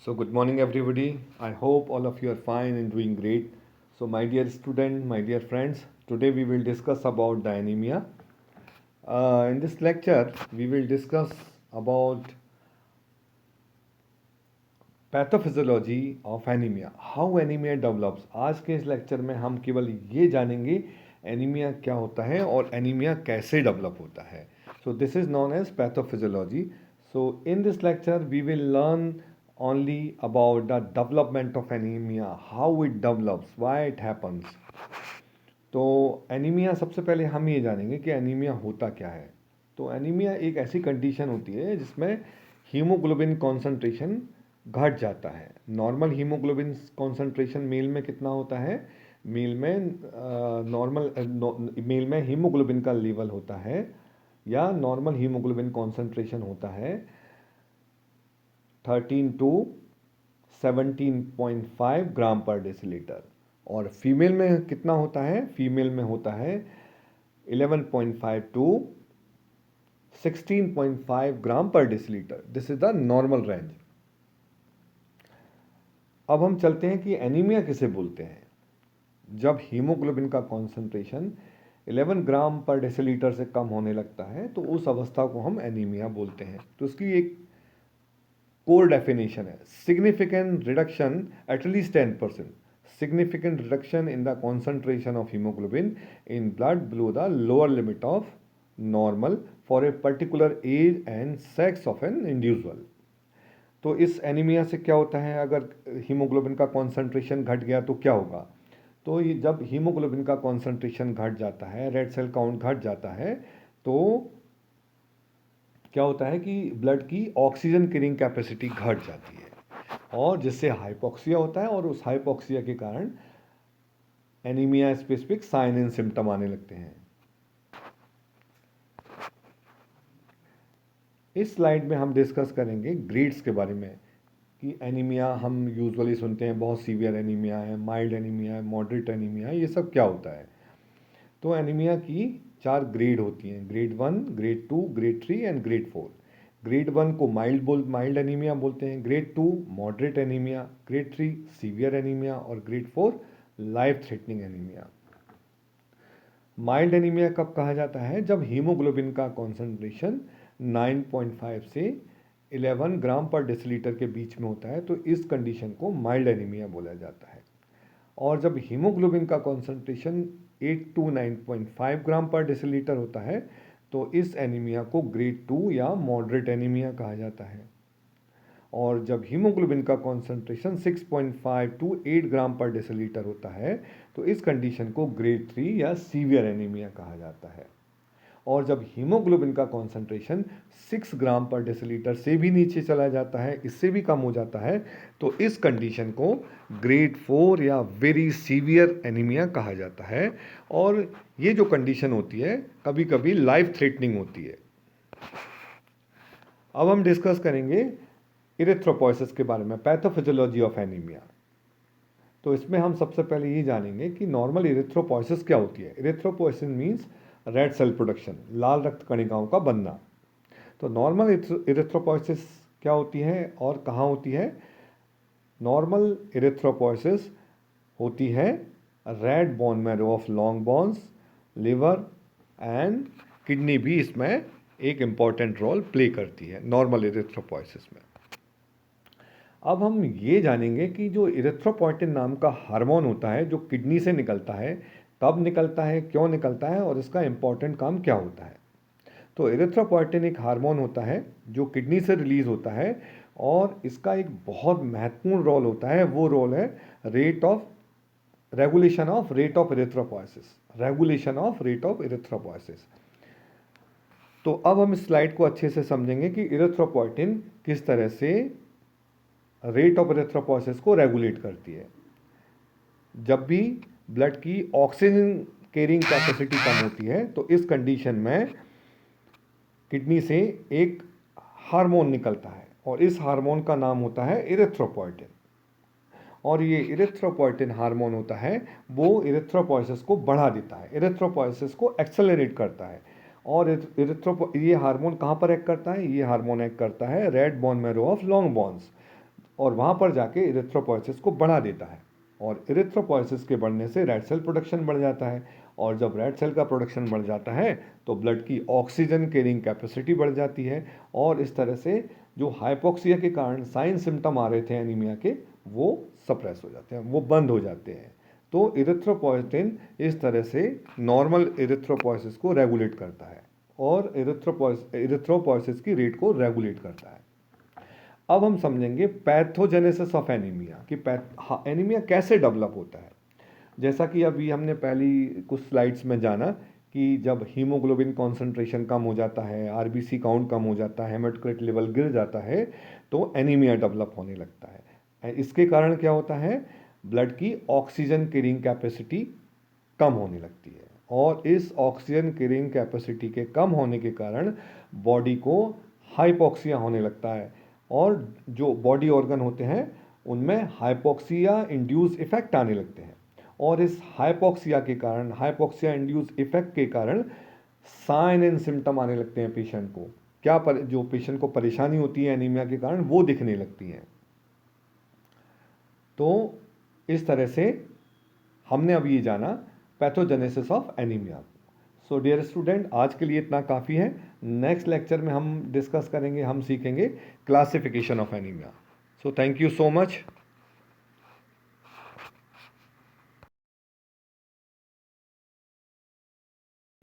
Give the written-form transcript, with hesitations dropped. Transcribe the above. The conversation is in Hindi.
So, good morning, everybody. I hope all of you are fine and doing great. So, my dear student, my dear friends, today we will discuss about the anemia. In this lecture, we will discuss about pathophysiology of anaemia, how anaemia develops. आज के इस लेक्चर में हम केवल ये जानेंगे एनीमिया क्या होता है और एनीमिया कैसे डेवलप होता है। So this is known as pathophysiology. So in this lecture we will learn only about the development of anaemia, how it develops, why it happens. तो एनीमिया, सबसे पहले हम ये जानेंगे कि एनीमिया होता क्या है। तो एनीमिया एक ऐसी कंडीशन होती है जिसमें हीमोग्लोबिन कॉन्सेंट्रेशन घट जाता है। नॉर्मल हीमोग्लोबिन कॉन्सेंट्रेशन मेल में कितना होता है? मेल में मेल में हीमोग्लोबिन का लेवल होता है या नॉर्मल हीमोग्लोबिन कॉन्सेंट्रेशन होता है 13 टू 17.5 ग्राम पर डेसीलीटर। और फीमेल में कितना होता है? फीमेल में होता है 11.5 टू 16.5 ग्राम पर decilitre. This is the normal range. अब हम चलते हैं कि एनीमिया किसे बोलते हैं। जब हीमोग्लोबिन का कॉन्सेंट्रेशन 11 ग्राम पर डेसीलीटर से कम होने लगता है तो उस अवस्था को हम एनीमिया बोलते हैं। तो इसकी एक कोर डेफिनेशन है, significant reduction at least 10%, significant reduction in the concentration of hemoglobin in blood below the lower limit of normal for a particular age and sex of an individual। तो इस एनीमिया से क्या होता है? अगर हीमोग्लोबिन का कॉन्सेंट्रेशन घट गया तो क्या होगा? तो ये जब हीमोग्लोबिन का कॉन्सेंट्रेशन घट जाता है, रेड सेल काउंट घट जाता है, तो क्या होता है कि ब्लड की ऑक्सीजन कैरिंग कैपेसिटी घट जाती है और जिससे हाइपोक्सिया होता है और उस हाइपोक्सिया के कारण anaemia specific sign and symptom आने लगते हैं। इस स्लाइड में हम डिस्कस करेंगे ग्रेड्स के बारे में कि एनीमिया हम यूजुअली सुनते हैं, बहुत सीवियर एनीमिया है, माइल्ड एनीमिया है, मॉडरेट एनीमिया है, ये सब क्या होता है। तो एनीमिया की 4 ग्रेड होती हैं, grade 1, grade 2, grade 3 and grade 4। Grade 1 को माइल्ड एनीमिया बोलते हैं, grade 2 moderate anaemia, grade 3 severe anaemia और grade 4 life threatening anaemia. Mild anaemia कब कहा जाता है? जब हीमोग्लोबिन का कॉन्सेंट्रेशन 9.5 से 11 ग्राम पर डेसीलीटर के बीच में होता है, तो इस कंडीशन को माइल्ड एनीमिया बोला जाता है। और जब हीमोग्लोबिन का कॉन्सेंट्रेशन 8 टू 9.5 ग्राम पर डेसीलीटर होता है, तो इस एनीमिया को ग्रेड 2 या मॉडरेट एनीमिया कहा जाता है। और जब हीमोग्लोबिन का कॉन्सेंट्रेशन 6.5 टू 8 ग्राम पर डेसीलीटर होता है, तो इस कंडीशन को ग्रेड 3 या सीवियर एनीमिया कहा जाता है। और जब हीमोग्लोबिन का कॉन्सेंट्रेशन 6 ग्राम पर डेसीलीटर से भी नीचे चला जाता है, इससे भी कम हो जाता है, तो इस कंडीशन को ग्रेड 4 या वेरी सीवियर एनीमिया कहा जाता है। और ये जो कंडीशन होती है कभी कभी लाइफ थ्रेटनिंग होती है। अब हम डिस्कस करेंगे इरिथ्रोपोइसिस के बारे में, पैथोफिजियोलॉजी ऑफ एनीमिया। तो इसमें हम सबसे पहले ये जानेंगे कि नॉर्मल इरिथ्रोपोइसिस क्या होती है। Erythropoiesis means red cell production, लाल रक्त कणिकाओं का बनना। तो नॉर्मल इरिथ्रोपोइसिस क्या होती है और कहाँ होती है? नॉर्मल इरिथ्रोपोइसिस होती है red bone marrow of long bones, liver and kidney भी इसमें एक इम्पॉर्टेंट रोल प्ले करती है नॉर्मल इरिथ्रोपोइसिस में। अब हम ये जानेंगे कि जो इरिथ्रोपोइटिन नाम का हार्मोन होता है जो किडनी से निकलता है, कब निकलता है, क्यों निकलता है और इसका इम्पॉर्टेंट काम क्या होता है। तो इरिथ्रोपोइटिन एक हार्मोन होता है जो किडनी से रिलीज होता है और इसका एक बहुत महत्वपूर्ण रोल होता है। वो रोल है regulation of rate of erythropoiesis, regulation of rate of erythropoiesis. तो अब हम इस स्लाइड को अच्छे से समझेंगे कि इरिथ्रोपोइटिन किस तरह से रेट ऑफ इरिथ्रोपोइसिस को रेगुलेट करती है। जब भी ब्लड की ऑक्सीजन कैरिंग कैपेसिटी कम होती है, तो इस कंडीशन में किडनी से एक हार्मोन निकलता है और इस हार्मोन का नाम होता है इरिथ्रोपोइटिन। और ये इरिथ्रोपोइटिन हार्मोन होता है वो इरिथ्रोपोइसिस को बढ़ा देता है, इरिथ्रोपोइसिस को एक्सेलरेट करता है। और ये हार्मोन कहाँ पर एक्ट करता है? ये हार्मोन एक्ट करता है red bone marrow of long bones. और वहाँ पर जाके इरिथ्रोपोइसिस को बढ़ा देता है, और इरिथ्रोपोइसिस के बढ़ने से रेड सेल प्रोडक्शन बढ़ जाता है, और जब रेड सेल का प्रोडक्शन बढ़ जाता है तो ब्लड की ऑक्सीजन कैरिंग कैपेसिटी बढ़ जाती है, और इस तरह से जो हाइपोक्सिया के कारण साइन सिम्टम आ रहे थे एनीमिया के, वो सप्रेस हो जाते हैं, वो बंद हो जाते हैं। तो इरिथ्रोपोइटिन इस तरह से नॉर्मल इरिथ्रोपोइसिस को रेगुलेट करता है और इरिथ्रोपोइसिस की रेट को रेगुलेट करता है। अब हम समझेंगे पैथोजेनेसिस ऑफ एनीमिया कि एनीमिया कैसे डेवलप होता है। जैसा कि अभी हमने पहली कुछ स्लाइड्स में जाना कि जब हीमोग्लोबिन कॉन्सेंट्रेशन कम हो जाता है, आरबीसी काउंट कम हो जाता है, हेमाटोक्रिट लेवल गिर जाता है, तो एनीमिया डेवलप होने लगता है। इसके कारण क्या होता है, ब्लड की ऑक्सीजन कैरिंग कैपेसिटी कम होने लगती है, और इस ऑक्सीजन कैरिंग कैपेसिटी के कम होने के कारण बॉडी को हाइपोक्सिया होने लगता है, और जो बॉडी ऑर्गन होते हैं उनमें हाइपोक्सिया इंड्यूस इफेक्ट आने लगते हैं, और इस हाइपोक्सिया के कारण, हाइपोक्सिया इंड्यूस इफेक्ट के कारण साइन एंड सिम्टम आने लगते हैं पेशेंट को। जो पेशेंट को परेशानी होती है एनीमिया के कारण, वो दिखने लगती हैं। तो इस तरह से हमने अभी ये जाना pathogenesis of anaemia. So dear student, आज के लिए इतना काफ़ी है। नेक्स्ट लेक्चर में हम डिस्कस करेंगे, हम सीखेंगे classification of anaemia. So thank you so much.